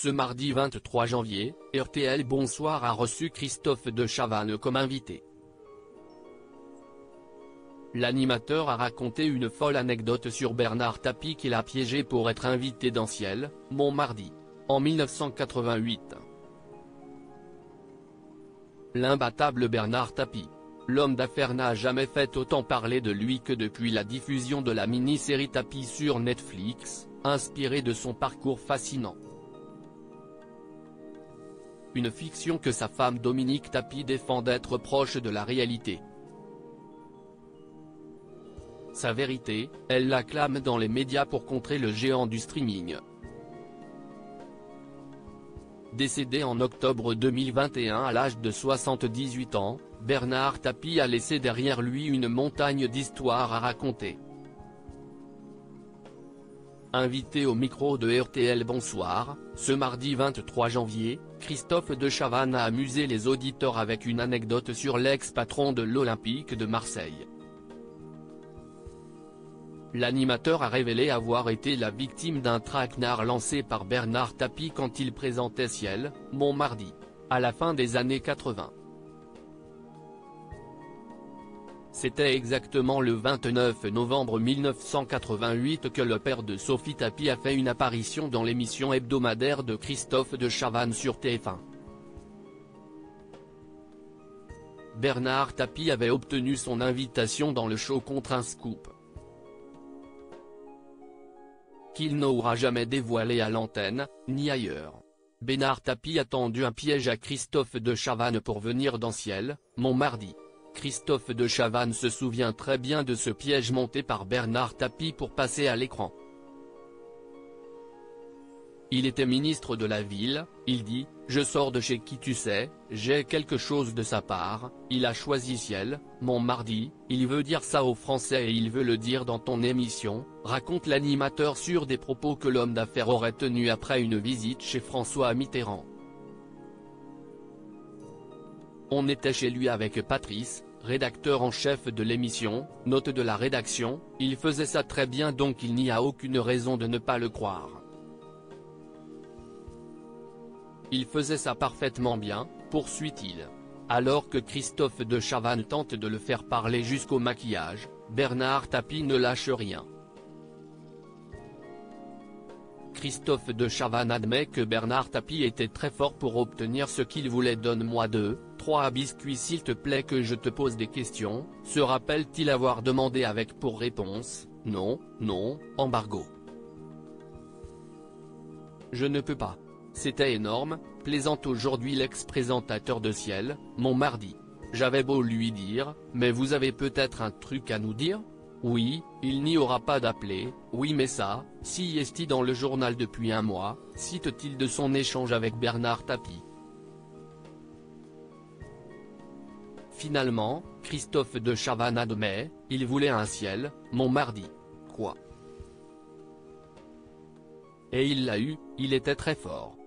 Ce mardi 23 janvier, RTL Bonsoir a reçu Christophe de Chavannes comme invité. L'animateur a raconté une folle anecdote sur Bernard Tapie qu'il a piégé pour être invité dans Ciel, Mon Mardi, en 1988. L'imbattable Bernard Tapie. L'homme d'affaires n'a jamais fait autant parler de lui que depuis la diffusion de la mini-série Tapie sur Netflix, inspirée de son parcours fascinant. Une fiction que sa femme Dominique Tapie défend d'être proche de la réalité. Sa vérité, elle l'acclame dans les médias pour contrer le géant du streaming. Décédé en octobre 2021 à l'âge de 78 ans, Bernard Tapie a laissé derrière lui une montagne d'histoires à raconter. Invité au micro de RTL Bonsoir, ce mardi 23 janvier, Christophe de Chavannes a amusé les auditeurs avec une anecdote sur l'ex-patron de l'Olympique de Marseille. L'animateur a révélé avoir été la victime d'un traquenard lancé par Bernard Tapie quand il présentait Ciel, Mon Mardi, à la fin des années 80. C'était exactement le 29 novembre 1988 que le père de Sophie Tapie a fait une apparition dans l'émission hebdomadaire de Christophe de Chavannes sur TF1. Bernard Tapie avait obtenu son invitation dans le show Contre un scoop, qu'il n'aura jamais dévoilé à l'antenne, ni ailleurs. Bernard Tapie a tendu un piège à Christophe de Chavannes pour venir dans Ciel, Mon Mardi. Christophe de Chavannes se souvient très bien de ce piège monté par Bernard Tapie pour passer à l'écran. Il était ministre de la ville, il dit « Je sors de chez qui tu sais, j'ai quelque chose de sa part, il a choisi Ciel, Mon Mardi, il veut dire ça aux Français et il veut le dire dans ton émission », raconte l'animateur sur des propos que l'homme d'affaires aurait tenus après une visite chez François Mitterrand. On était chez lui avec Patrice, rédacteur en chef de l'émission, note de la rédaction, il faisait ça très bien donc il n'y a aucune raison de ne pas le croire. Il faisait ça parfaitement bien, poursuit-il. Alors que Christophe de Chavannes tente de le faire parler jusqu'au maquillage, Bernard Tapie ne lâche rien. Christophe de Chavannes admet que Bernard Tapie était très fort pour obtenir ce qu'il voulait. Donne-moi 2, 3 biscuits s'il te plaît que je te pose des questions, se rappelle-t-il avoir demandé avec pour réponse, non, non, embargo. Je ne peux pas. C'était énorme, plaisante aujourd'hui l'ex-présentateur de Ciel, Mon Mardi. J'avais beau lui dire, mais vous avez peut-être un truc à nous dire ? Oui, il n'y aura pas d'appelé, oui mais ça, si est-il dans le journal depuis un mois, cite-t-il de son échange avec Bernard Tapie. Finalement, Christophe de Chavannes admet, il voulait un Ciel, Mon Mardi. Quoi ? Et il l'a eu, il était très fort.